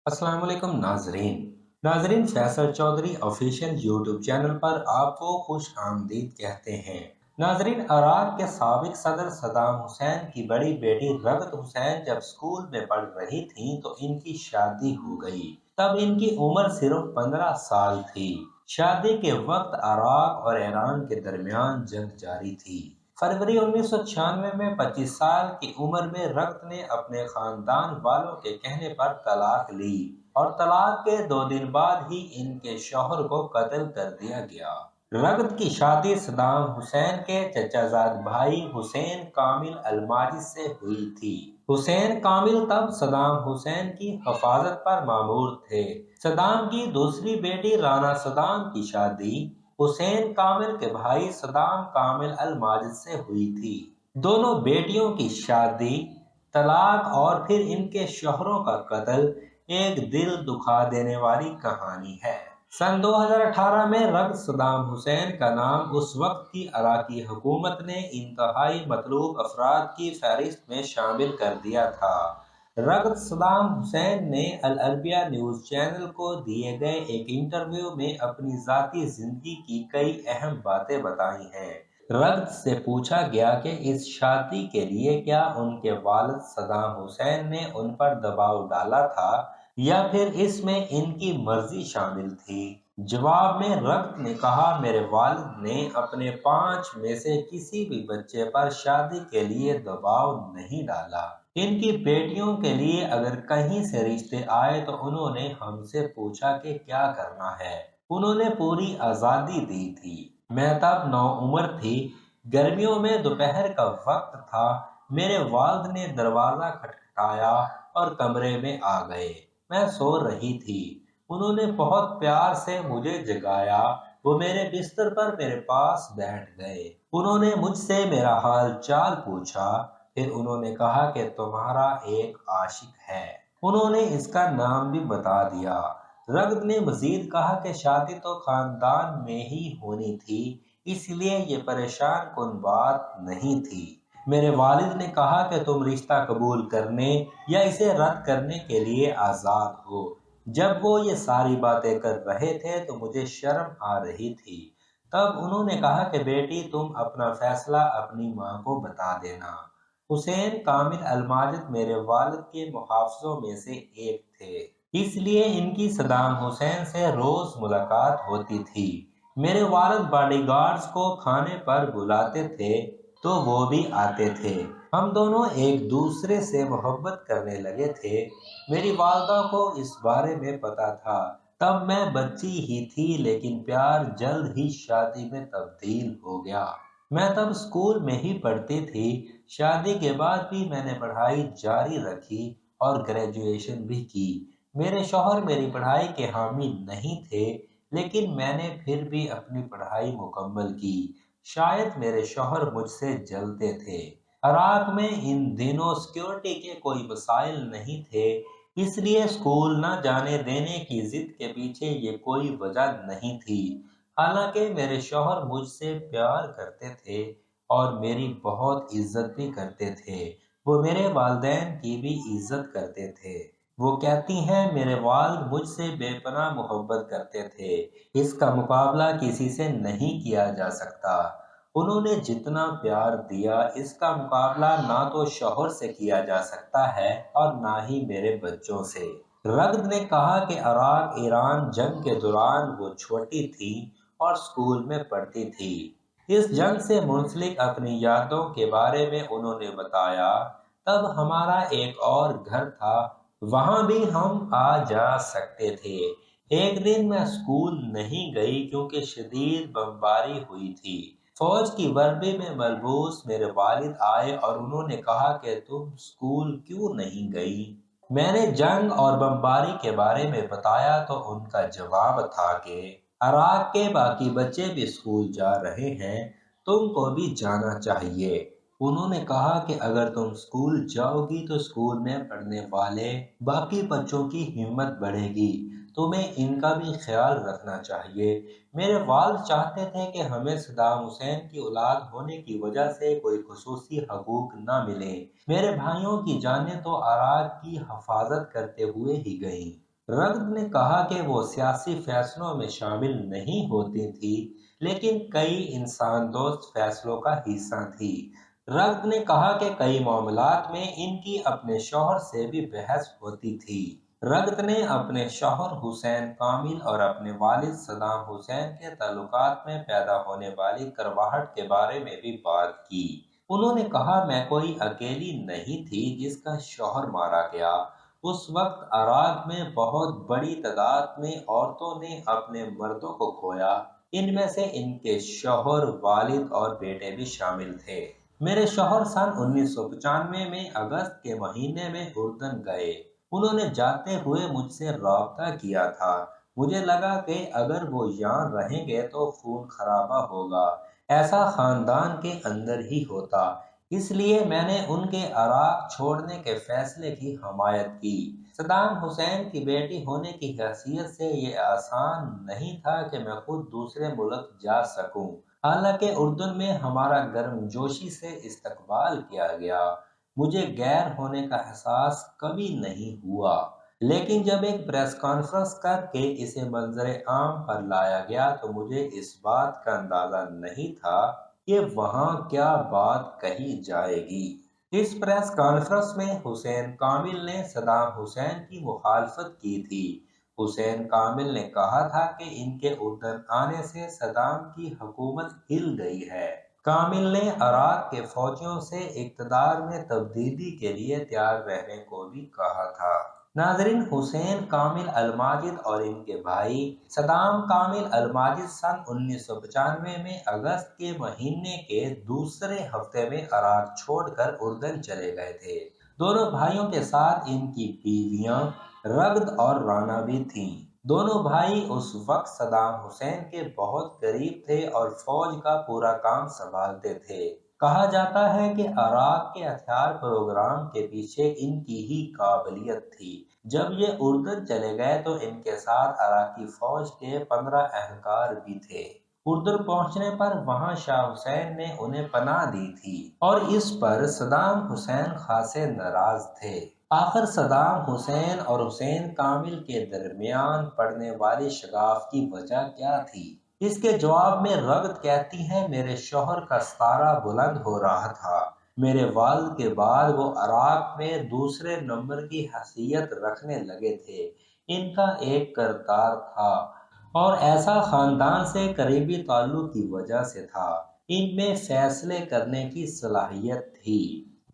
अस्सलाम वालेकुम नाजरीन Faisal Chaudhry official YouTube channel पर आपको खुश आमदीद कहते हैं। नाजरीन, इराक के साबिक सदर सदाम हुसैन की बड़ी बेटी रगत हुसैन जब स्कूल में पढ़ रही थी तो इनकी शादी हो गई। तब इनकी उम्र सिर्फ 15 साल थी। शादी के वक्त इराक और ईरान के दरमियान जंग जारी थी। फरवरी 1996 में 25 साल की उम्र में रगत ने अपने खानदान वालों के कहने पर तलाक ली और तलाक के 2 दिन बाद ही इनके शौहर को कत्ल कर दिया गया। रगत की शादी सदाम हुसैन के चचाजाद भाई हुसैन कामिल अलमाजिद से हुई थी। हुसैन कामिल तब सदाम हुसैन की हिफाजत पर मामूर थे। सदाम की दूसरी बेटी राना सदाम की शादी हुसैन कामिल के भाई सदाम कामिल अल माजिद से हुई थी। दोनों बेटियों की शादी, तलाक और फिर इनके शौहरों का कत्ल एक दिल दुखा देने वाली कहानी है। सन 2018 में रग सदाम हुसैन का नाम उस वक्त की इराकी हुकूमत ने इंतहाई मतलूब अफराद की फहरिस्त में शामिल कर दिया था। रगत सदाम हुसैन ने अल अरबिया न्यूज़ चैनल को दिए गए एक इंटरव्यू में अपनी ज़ाती ज़िंदगी की कई अहम बातें बताई हैं। रगत से पूछा गया कि इस शादी के लिए क्या उनके वालिद सदाम हुसैन ने उन पर दबाव डाला था या फिर इसमें इनकी मर्जी शामिल थी। जवाब में रगत ने कहा, मेरे वालिद ने अपने 5 में से किसी भी बच्चे पर शादी के लिए दबाव नहीं डाला। इनकी बेटियों के लिए अगर कहीं से रिश्ते आए तो उन्होंने हमसे पूछा कि क्या करना है। उन्होंने पूरी आज़ादी दी थी। मैं तब नौउम्र थी। गर्मियों में दोपहर का वक्त था। मेरे वालिद ने दरवाज़ा खटखटाया और कमरे में आ गए। मैं सो रही थी। उन्होंने बहुत प्यार से मुझे जगाया। वो मेरे बिस्तर पर मेरे पास बैठ गए। उन्होंने मुझसे मेरा हाल चाल पूछा। फिर उन्होंने कहा कि तुम्हारा एक आशिक है। उन्होंने इसका नाम भी बता दिया। रगद ने मजीद कहा कि शादी तो खानदान में ही होनी थी, इसलिए ये परेशान कुन बात नहीं थी। मेरे वालिद ने कहा कि तुम रिश्ता कबूल करने या इसे रद्द करने के लिए आज़ाद हो। जब वो ये सारी बातें कर रहे थे तो मुझे शर्म आ रही थी। तब उन्होंने कहा कि बेटी, तुम अपना फैसला अपनी माँ को बता देना। हुसैन कामिल अलमाजिद मेरे वालिद के मुहाफ़िज़ों में से एक थे, इसलिए इनकी सदाम हुसैन से रोज़ मुलाकात होती थी। मेरे वालिद बॉडीगार्ड्स को खाने पर बुलाते थे तो वो भी आते थे। हम दोनों एक दूसरे से मोहब्बत करने लगे थे। मेरी वालदा को इस बारे में पता था। तब मैं बच्ची ही थी, लेकिन प्यार जल्द ही शादी में तब्दील हो गया। मैं तब स्कूल में ही पढ़ती थी। शादी के बाद भी मैंने पढ़ाई जारी रखी और ग्रेजुएशन भी की। मेरे शौहर मेरी पढ़ाई के हामी नहीं थे, लेकिन मैंने फिर भी अपनी पढ़ाई मुकम्मल की। शायद मेरे शौहर मुझसे जलते थे। इराक में इन दिनों सिक्योरिटी के कोई मसाइल नहीं थे, इसलिए स्कूल न जाने देने की जिद के पीछे ये कोई वजह नहीं थी। हालांकि मेरे शौहर मुझसे प्यार करते थे और मेरी बहुत इज्जत भी करते थे। वो मेरे वालिदैन की भी इज्जत करते थे। वो कहती हैं, मेरे वालिद मुझसे बेपनाह मोहब्बत करते थे। इसका मुकाबला किसी से नहीं किया जा सकता। उन्होंने जितना प्यार दिया, इसका मुकाबला ना तो शौहर से किया जा सकता है और ना ही मेरे बच्चों से। रगद ने कहा कि इराक ईरान जंग के दौरान वो छोटी थी और स्कूल में पढ़ती थी। इस जंग से मुंसलिक अपनी यादों के बारे में उन्होंने बताया, तब हमारा एक और घर था, वहां भी हम आ जा सकते थे। एक दिन मैं स्कूल नहीं गई क्योंकि शदीद बमबारी हुई थी। फौज की वर्दी में मलबूस मेरे वालिद आए और उन्होंने कहा कि तुम स्कूल क्यों नहीं गई। मैंने जंग और बमबारी के बारे में बताया तो उनका जवाब था कि इराक के बाकी बच्चे भी स्कूल जा रहे हैं, तुमको भी जाना चाहिए। उन्होंने कहा कि अगर तुम स्कूल जाओगी तो स्कूल में पढ़ने वाले बाकी बच्चों की हिम्मत बढ़ेगी। तुम्हें इनका भी ख्याल रखना चाहिए। मेरे वालिद चाहते थे कि हमें सदाम हुसैन की औलाद होने की वजह से कोई खुसूसी हकूक न मिले। मेरे भाइयों की जानें तो इराक की हिफाजत करते हुए ही गईं। रग्द ने कहा कि वो सियासी फैसलों में शामिल नहीं होती थी, लेकिन कई इंसान दोस्त फैसलों का हिस्सा थी। रग्द ने कहा कि कई मामलात में इनकी अपने शौहर से भी बहस होती थी। रग्द ने अपने शौहर हुसैन कामिल और अपने वालिद सदाम हुसैन के ताल्लुकात में पैदा होने वाली करवाहट के बारे में भी बात की। उन्होंने कहा, मैं कोई अकेली नहीं थी जिसका शौहर मारा गया। उस वक्त इराक में बहुत बड़ी तादाद में औरतों ने अपने मर्दों को खोया। इनमें से इनके शौहर, वालिद और बेटे भी शामिल थे। मेरे शौहर सन 1995 में अगस्त के महीने में उर्दन गए। उन्होंने जाते हुए मुझसे राब्ता किया था। मुझे लगा कि अगर वो यहाँ रहेंगे तो खून खराबा होगा। ऐसा खानदान के अंदर ही होता। इसलिए मैंने उनके इराक छोड़ने के फैसले की हमायत की। सदाम हुसैन की बेटी होने की हैसियत से ये आसान नहीं था कि मैं खुद दूसरे मुल्क जा सकूं। हालांकि उर्दन में हमारा गर्मजोशी से इस्तकबाल किया गया, मुझे गैर होने का एहसास कभी नहीं हुआ। लेकिन जब एक प्रेस कॉन्फ्रेंस करके इसे मंजर आम पर लाया गया तो मुझे इस बात का अंदाजा नहीं था कि वहां क्या बात कही जाएगी। इस प्रेस कॉन्फ्रेंस में हुसैन कामिल ने सदाम हुसैन की मुखालफत की थी। हुसैन कामिल ने कहा था कि इनके उर्दन आने से सदाम की हुकूमत हिल गई है। कामिल ने इराक के फौजियों से इक़्तिदार में तब्दीली के लिए तैयार रहने को भी कहा था। नाज़रीन, हुसैन कामिल अलमाजिद और इनके भाई सदाम कामिल अलमाजिद सन 1995 में अगस्त के महीने के दूसरे हफ्ते में इराक छोड़कर उर्दन चले गए थे। दोनों भाइयों के साथ इनकी बीवियां रग्द और राना भी थीं। दोनों भाई उस वक्त सदाम हुसैन के बहुत करीब थे और फौज का पूरा काम संभालते थे। कहा जाता है कि इराक के हथियार प्रोग्राम के पीछे इनकी ही काबिलियत थी। जब ये उर्दन चले गए तो इनके साथ इराकी फौज के 15 एहलकार भी थे। उर्दन पहुंचने पर वहां शाह हुसैन ने उन्हें पनाह दी थी और इस पर सदाम हुसैन खासे नाराज थे। आखिर सदाम हुसैन और हुसैन कामिल के दरमियान पड़ने वाली शगाफ की वजह क्या थी? इसके जवाब में रग्द कहती है, मेरे शौहर का सितारा बुलंद हो रहा था। मेरे वालिद के बाद वो इराक में दूसरे नंबर की हैसियत रखने लगे थे। इनका एक किरदार था और ऐसा खानदान से करीबी ताल्लुक की वजह से था। इनमें फैसले करने की सलाहियत थी।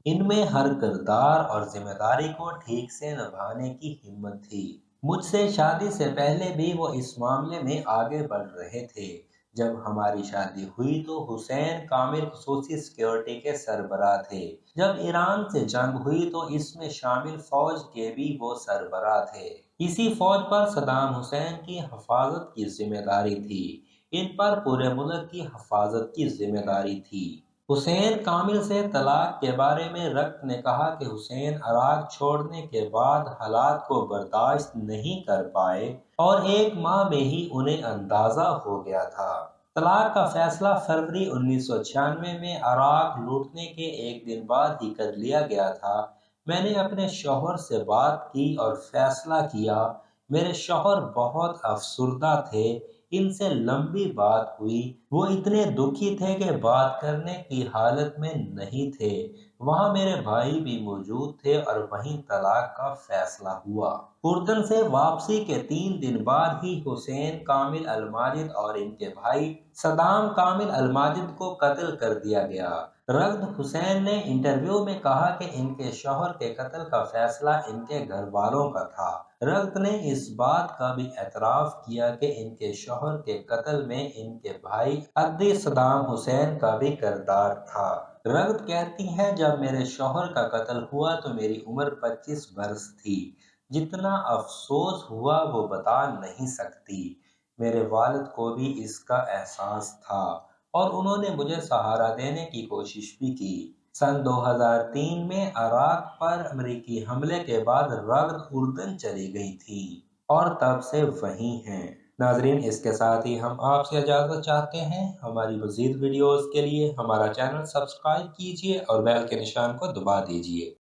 इनमें हर किरदार और जिम्मेदारी को ठीक से निभाने की हिम्मत थी। मुझसे शादी से पहले भी वो इस मामले में आगे बढ़ रहे थे। जब हमारी शादी हुई तो हुसैन कामिल खुसूसी सिक्योरिटी के सरबराह थे। जब ईरान से जंग हुई तो इसमें शामिल फौज के भी वो सरबराह थे। इसी फौज पर सदाम हुसैन की हिफाजत की जिम्मेदारी थी। इन पर पूरे मुल्क की हिफाजत की जिम्मेदारी थी। हुसैन कामिल से तलाक के बारे में रग्द ने कहा कि हुसैन इराक छोड़ने के बाद हालात को बर्दाश्त नहीं कर पाए और 1 माह में ही उन्हें अंदाजा हो गया था। तलाक का फैसला फरवरी 1996 में इराक लूटने के एक दिन बाद ही कर लिया गया था। मैंने अपने शौहर से बात की और फैसला किया। मेरे शौहर बहुत अफसुर्दा थे। इनसे लंबी बात हुई। वो इतने दुखी थे कि बात करने की हालत में नहीं थे। वहां मेरे भाई भी मौजूद थे और वहीं तलाक का फैसला हुआ। उर्दन से वापसी के 3 दिन बाद ही हुसैन कामिल अलमाजिद और इनके भाई सदाम कामिल अलमाजिद को कत्ल कर दिया गया। रग्द हुसैन ने इंटरव्यू में कहा कि इनके शौहर के कत्ल का फैसला इनके घर वालों का था। रग्द ने इस बात का भी एतराफ किया कि इनके शौहर के कत्ल में इनके भाई अद्दी सदाम हुसैन का भी किरदार था। रग्द कहती हैं, जब मेरे शौहर का कत्ल हुआ तो मेरी उम्र 25 बरस थी। जितना अफसोस हुआ वो बता नहीं सकती। मेरे वालिद को भी इसका एहसास था और उन्होंने मुझे सहारा देने की कोशिश भी की। सन 2003 में इराक पर अमेरिकी हमले के बाद रग्द उर्दन चली गई थी और तब से वहीं हैं। नाजरीन, इसके साथ ही हम आपसे इजाज़त चाहते हैं। हमारी मज़ीद वीडियोज़ के लिए हमारा चैनल सब्सक्राइब कीजिए और बेल के निशान को दबा दीजिए।